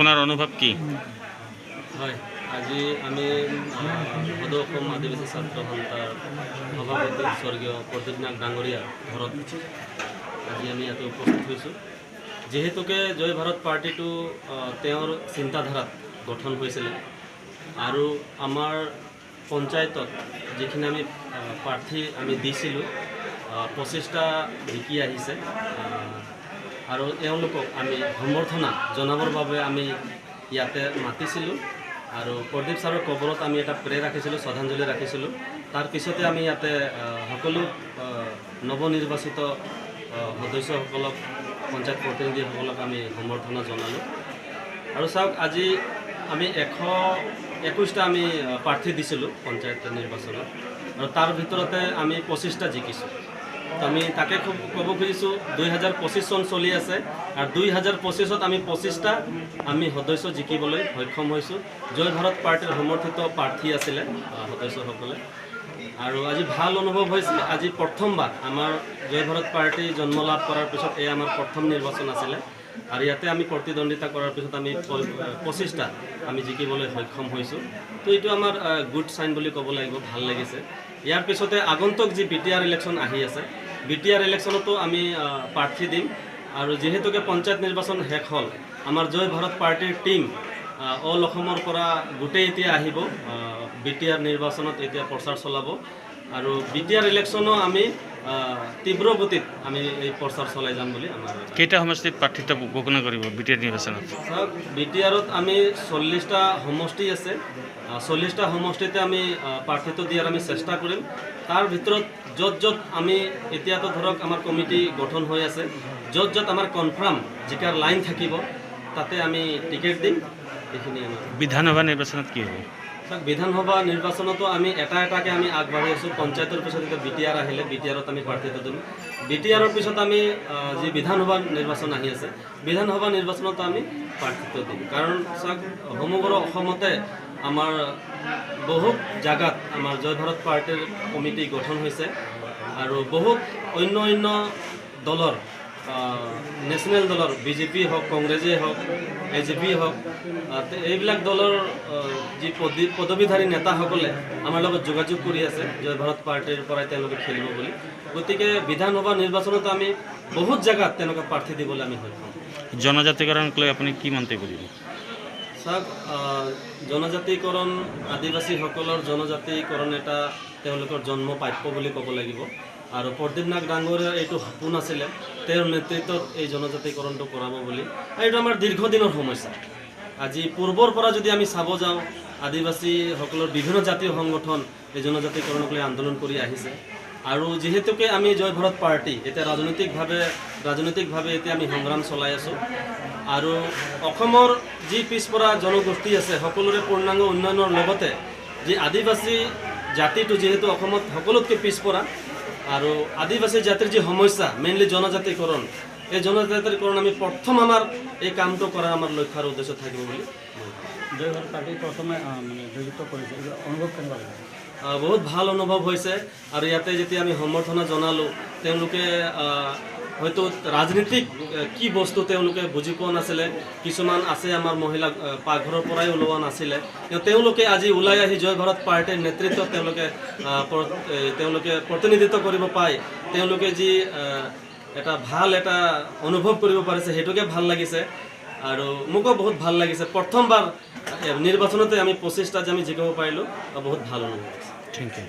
আপনাৰ অনুভব কি? হয়, আজি আমি সদৌ অসম আদিবাসী ছাত্ৰ সন্থাৰ সভাপতি স্বৰ্গীয় প্ৰদীপ নাথ ডাঙৰীয়াৰ ঘৰত আজি আমি ইয়াতে উপস্থিত হৈছোঁ। যিহেতুকে জয় ভাৰত পাৰ্টিটো তেওঁৰ চিন্তাধাৰাত গঠন হৈছিলে আৰু আমাৰ পঞ্চায়তত যিখিনি আমি প্ৰাৰ্থী আমি দিছিলোঁ 25টা জিকি আহিছে আৰু এওঁলোকক আমি সম্বৰ্ধনা জনাবৰ বাবে আমি ইয়াতে মাতিছিলোঁ আৰু প্ৰদীপ ছাৰৰ কবৰত আমি এটা প্ৰে ৰাখিছিলোঁ, শ্ৰদ্ধাঞ্জলি ৰাখিছিলোঁ। তাৰ পিছতে আমি ইয়াতে সকলো নৱনিৰ্বাচিত সদস্যসকলক, পঞ্চায়ত প্ৰতিনিধিসকলক আমি সম্বৰ্ধনা জনালোঁ। আৰু চাওক, আজি আমি 121টা আমি প্ৰাৰ্থী দিছিলোঁ পঞ্চায়ত নিৰ্বাচনত আৰু তাৰ ভিতৰতে আমি 25টা জিকিছোঁ। তো আমি তাকে ক'ব খুজিছোঁ 2025 চন চলি আছে আৰু 2025ত আমি 25টা আমি সদস্য জিকিবলৈ সক্ষম হৈছোঁ। জয় ভাৰত পাৰ্টিৰ সমৰ্থিত প্ৰাৰ্থী আছিলে সদস্যসকলে আৰু আজি ভাল অনুভৱ হৈছে। আজি প্ৰথমবাৰ আমাৰ জয় ভাৰত পাৰ্টি জন্ম লাভ কৰাৰ পিছত এই আমাৰ প্ৰথম নিৰ্বাচন আছিলে আৰু ইয়াতে আমি প্ৰতিদ্বন্দ্বিতা কৰাৰ পিছত আমি 25টা আমি জিকিবলৈ সক্ষম হৈছোঁ। তো এইটো আমাৰ গুড চাইন বুলি ক'ব লাগিব, ভাল লাগিছে। ইয়াৰ পিছতে আগন্তুক যি BTR ইলেকশ্যন আহি আছে, BTR ইলেকশ্যনতো আমি প্ৰাৰ্থী দিম আৰু যিহেতুকে পঞ্চায়ত নিৰ্বাচন শেষ হ'ল, আমাৰ জয় ভাৰত পাৰ্টিৰ টীম অল অসমৰ পৰা গোটেই এতিয়া আহিব BTR নিৰ্বাচনত এতিয়া প্ৰচাৰ চলাব আৰু BTR ইলেকশ্যনো আমি তীব্ৰ গতিত আমি এই প্ৰচাৰ চলাই যাম বুলি আমাৰ। কেইটা সমষ্টিত প্ৰাৰ্থিত্ব ঘোষণা কৰিব BTR নিৰ্বাচনত? BTRত আমি 40টা সমষ্টি আছে। 40টা সমষ্টিতে আমি প্ৰাৰ্থিত্ব দিয়াৰ আমি চেষ্টা কৰিম। তাৰ ভিতৰত য'ত আমি এতিয়াতো ধৰক আমাৰ কমিটি গঠন হৈ আছে, য'ত আমাৰ কনফাৰ্ম জিকাৰ লাইন থাকিব তাতে আমি টিকেট দিম। এইখিনি আমাৰ। বিধানসভা নিৰ্বাচনত কি হ'ব? বিধানসভা নিৰ্বাচনতো আমি এটাকৈ আমি আগবাঢ়ি আছোঁ। পঞ্চায়তৰ পিছত এতিয়া BTR আহিলে, BTRত আমি প্ৰাৰ্থিত্ব দিম। BTRৰ পিছত আমি যি বিধানসভা নিৰ্বাচন আহি আছে, বিধানসভা নিৰ্বাচনত আমি প্ৰাৰ্থিত্ব দিম। কাৰণ চাওক, সমগ্ৰ অসমতে আমাৰ বহুত জাগাত আমাৰ জয় ভাৰত পাৰ্টিৰ কমিটি গঠন হৈছে আৰু বহুত অন্য দলৰ, নেশ্যনেল দলৰ BJP হওক, কংগ্ৰেছেই হওক, AJP হওক, এইবিলাক দলৰ যি পদবীধাৰী নেতাসকলে আমাৰ লগত যোগাযোগ কৰি আছে জয় ভাৰত পাৰ্টিৰ পৰাই তেওঁলোকে খেলিব বুলি। গতিকে বিধানসভা নিৰ্বাচনত আমি বহুত জেগাত তেনেকুৱা প্ৰাৰ্থী দিবলৈ আমি সক্ষম। জনজাতিকৰণক লৈ আপুনি কি মন্তব্য কৰিব? চাওক, জনজাতিকৰণ, আদিবাসীসকলৰ জনজাতিকৰণ এটা তেওঁলোকৰ জন্ম প্ৰাপ্য বুলি ক'ব লাগিব আৰু প্ৰদীপ নাথ ডাঙৰীয়াৰ এইটো সপোন আছিলে তেওঁৰ নেতৃত্বত এই জনজাতিকৰণটো কৰাব বুলি। এইটো আমাৰ দীৰ্ঘদিনৰ সমস্যা। আজি পূৰ্বৰ পৰা যদি আমি চাব যাওঁ, আদিবাসীসকলৰ বিভিন্ন জাতীয় সংগঠন এই জনজাতিকৰণক লৈ আন্দোলন কৰি আহিছে আৰু যিহেতুকে আমি জয় ভাৰত পাৰ্টি এতিয়া ৰাজনৈতিকভাৱে এতিয়া আমি সংগ্ৰাম চলাই আছোঁ আৰু অসমৰ যি পিছপৰা জনগোষ্ঠী আছে সকলোৰে পূৰ্ণাংগ উন্নয়নৰ লগতে যি আদিবাসী জাতিটো যিহেতু অসমত সকলোতকৈ পিছপৰা আৰু আদিবাসী জাতিৰ যি সমস্যা মেইনলি জনজাতিকৰণ, এই জনজাতিকৰণ আমি প্ৰথম আমাৰ এই কামটো কৰাৰ আমাৰ লক্ষ্য আৰু উদ্দেশ্য থাকিব বুলি। জয় ভাৰত পাৰ্টি প্ৰথমে জড়িত কৰিছে, অনুভৱ কেনেকুৱা লাগে? বহুত ভাল অনুভৱ হৈছে আৰু ইয়াতে যেতিয়া আমি সম্বৰ্ধনা জনালোঁ, তেওঁলোকে হয়তো ৰাজনীতিক কি বস্তু তেওঁলোকে বুজি পোৱা নাছিলে। কিছুমান আছে আমাৰ মহিলা পাকঘৰৰ পৰাই ওলোৱা নাছিলে, তেওঁলোকে আজি ওলাই আহি জয় ভাৰত পাৰ্টিৰ নেতৃত্বত তেওঁলোকে প্ৰতিনিধিত্ব কৰিব পায়, তেওঁলোকে যি এটা ভাল এটা অনুভৱ কৰিব পাৰিছে, সেইটোকে ভাল লাগিছে আৰু মোকো বহুত ভাল লাগিছে। প্ৰথমবাৰ নিৰ্বাচনতে আমি 25টা যে আমি জিকিব পাৰিলোঁ, বহুত ভাল অনুভৱ হৈছে। Thank U.